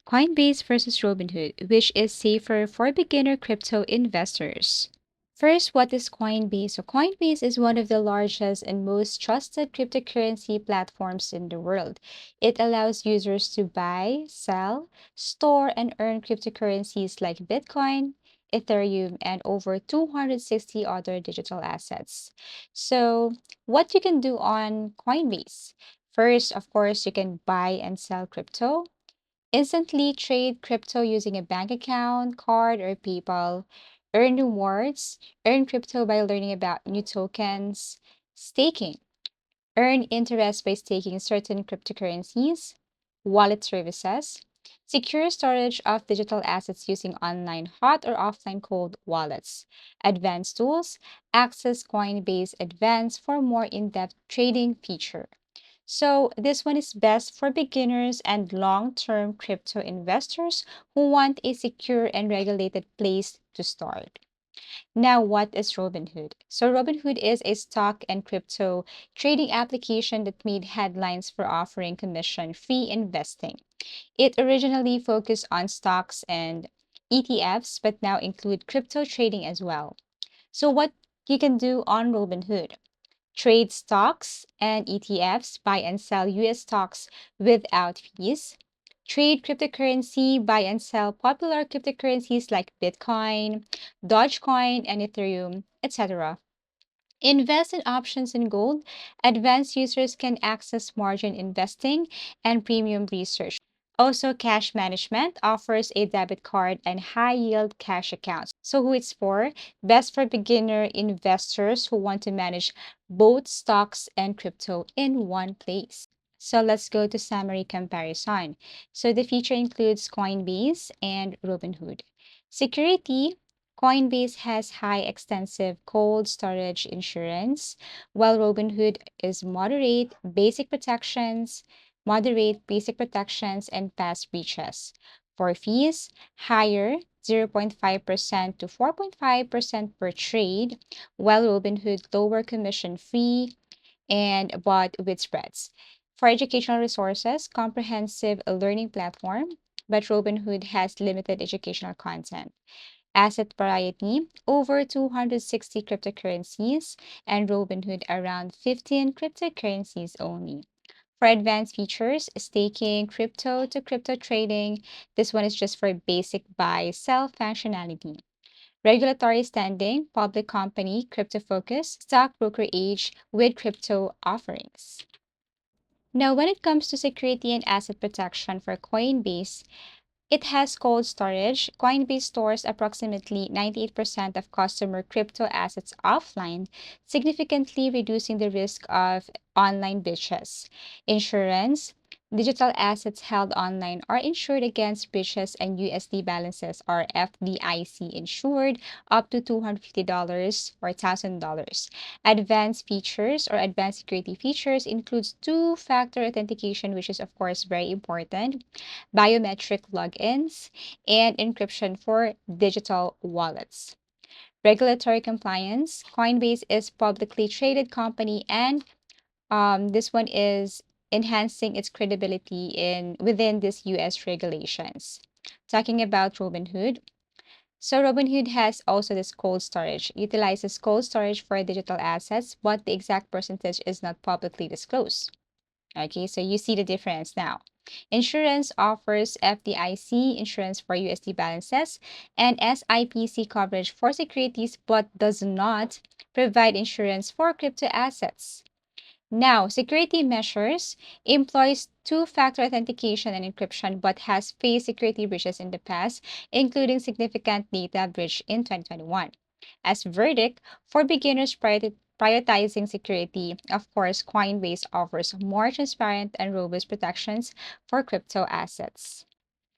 Coinbase versus Robinhood, which is safer for beginner crypto investors. First, what is Coinbase? So, Coinbase is one of the largest and most trusted cryptocurrency platforms in the world. It allows users to buy, sell, store, and earn cryptocurrencies like Bitcoin, Ethereum, and over 260 other digital assets. So, what you can do on Coinbase? First, of course, you can buy and sell crypto, instantly trade crypto using a bank account, card, or PayPal, earn rewards, earn crypto by learning about new tokens, staking, earn interest by staking certain cryptocurrencies, wallet services, secure storage of digital assets using online hot or offline cold wallets, advanced tools, access Coinbase Advanced for more in-depth trading feature. So this one is best for beginners and long-term crypto investors who want a secure and regulated place to start. Now, what is Robinhood? So Robinhood is a stock and crypto trading application that made headlines for offering commission-free investing. It originally focused on stocks and ETFs, but now include crypto trading as well. So what you can do on Robinhood? Trade stocks and ETFs, buy and sell US stocks without fees. Trade cryptocurrency, buy and sell popular cryptocurrencies like Bitcoin, Dogecoin, and Ethereum, etc. Invest in options in gold. Advanced users can access margin investing and premium research. Also, cash management offers a debit card and high yield cash accounts. So, who it's for? Best for beginner investors who want to manage both stocks and crypto in one place. So, let's go to summary comparison. So, the feature includes Coinbase and Robinhood. Security: Coinbase has high extensive cold storage insurance, while Robinhood is moderate basic protections and past breaches. For fees, higher 0.5% to 4.5% per trade, while Robinhood lower commission fee and but with spreads. For educational resources, comprehensive learning platform, but Robinhood has limited educational content. Asset variety, over 260 cryptocurrencies, and Robinhood around 15 cryptocurrencies only. For advanced features, staking, crypto to crypto trading, this one is just for basic buy sell functionality. Regulatory standing, public company, crypto focus, stock brokerage with crypto offerings. Now, when it comes to security and asset protection for Coinbase, it has cold storage. Coinbase stores approximately 98% of customer crypto assets offline, significantly reducing the risk of online breaches. Insurance: digital assets held online are insured against breaches, and USD balances are FDIC insured up to $250 or $1,000. Advanced features or advanced security features includes two-factor authentication, which is of course very important, biometric logins, and encryption for digital wallets. Regulatory compliance: Coinbase is publicly traded company, and this one is enhancing its credibility in within this US regulations. Talking about Robinhood. So Robinhood has also this cold storage, utilizes cold storage for digital assets, but the exact percentage is not publicly disclosed. Okay, so you see the difference now. Insurance offers FDIC insurance for USD balances and SIPC coverage for securities, but does not provide insurance for crypto assets. Now, security measures: employs two-factor authentication and encryption, but has faced security breaches in the past, including significant data breach in 2021. As verdict, for beginners prioritizing security, of course, Coinbase offers more transparent and robust protections for crypto assets.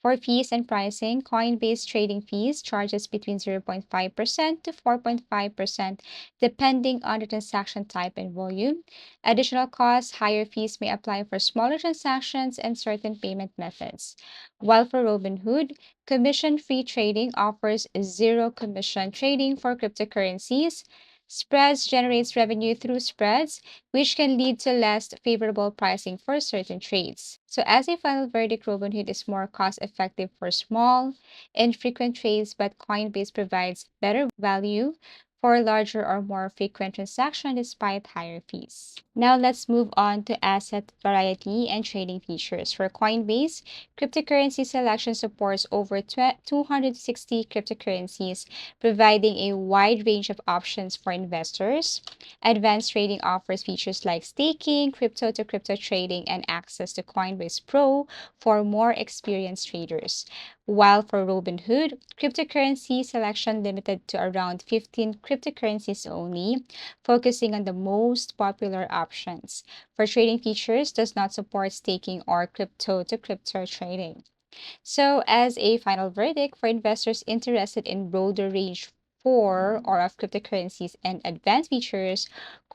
For fees and pricing, Coinbase trading fees charges between 0.5% to 4.5% depending on the transaction type and volume. Additional costs: higher fees may apply for smaller transactions and certain payment methods. While for Robinhood, commission-free trading offers zero commission trading for cryptocurrencies. Spreads generates revenue through spreads, which can lead to less favorable pricing for certain trades. So as a final verdict, Robinhood is more cost-effective for small, infrequent trades, but Coinbase provides better value for larger or more frequent transactions despite higher fees. Now let's move on to asset variety and trading features. For Coinbase, cryptocurrency selection supports over 260 cryptocurrencies, providing a wide range of options for investors. Advanced trading offers features like staking, crypto to crypto trading, and access to Coinbase Pro for more experienced traders. While for Robinhood, cryptocurrency selection limited to around 15 cryptocurrencies only, focusing on the most popular options. For trading features, does not support staking or crypto to crypto trading. So, as a final verdict for investors interested in broader range for or of cryptocurrencies and advanced features,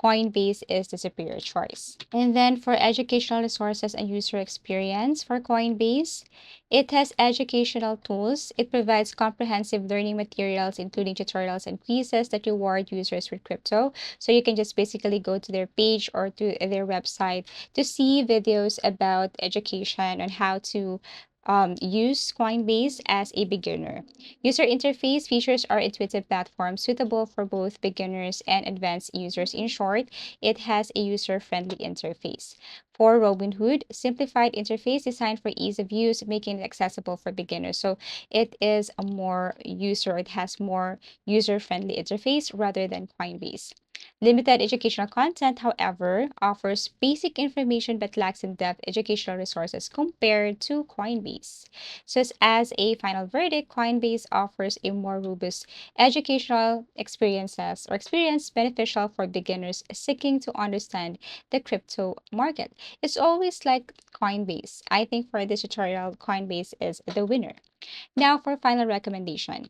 Coinbase is the superior choice. And then for educational resources and user experience for Coinbase, it has educational tools. It provides comprehensive learning materials, including tutorials and quizzes that reward users with crypto. So you can just basically go to their page or to their website to see videos about education on how to use Coinbase as a beginner. User interface features are intuitive platforms suitable for both beginners and advanced users. In short, it has a user-friendly interface. For Robinhood, simplified interface designed for ease of use, making it accessible for beginners. So it is a more it has more user-friendly interface rather than Coinbase. Limited educational content, however, offers basic information but lacks in-depth educational resources compared to Coinbase. So, as a final verdict, Coinbase offers a more robust educational experience beneficial for beginners seeking to understand the crypto market. It's always like Coinbase. I think for this tutorial, Coinbase is the winner. Now for final recommendation.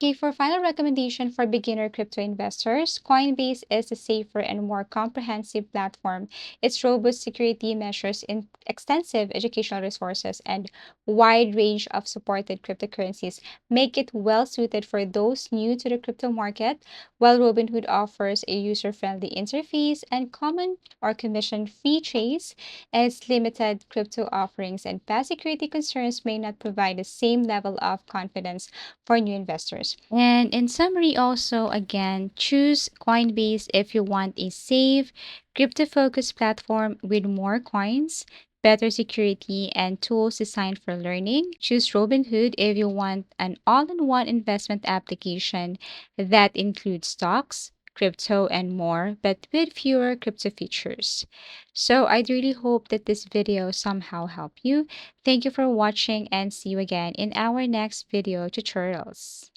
Okay, for final recommendation for beginner crypto investors, Coinbase is a safer and more comprehensive platform. Its robust security measures, in extensive educational resources, and wide range of supported cryptocurrencies make it well suited for those new to the crypto market, while Robinhood offers a user-friendly interface and common or commission-free trades, and its limited crypto offerings and past security concerns may not provide the same level of confidence for new investors. And in summary, also, again, choose Coinbase if you want a safe, crypto focused platform with more coins, better security, and tools designed for learning. Choose Robinhood if you want an all in one investment application that includes stocks, crypto, and more, but with fewer crypto features. So, I'd really hope that this video somehow helped you. Thank you for watching and see you again in our next video tutorials.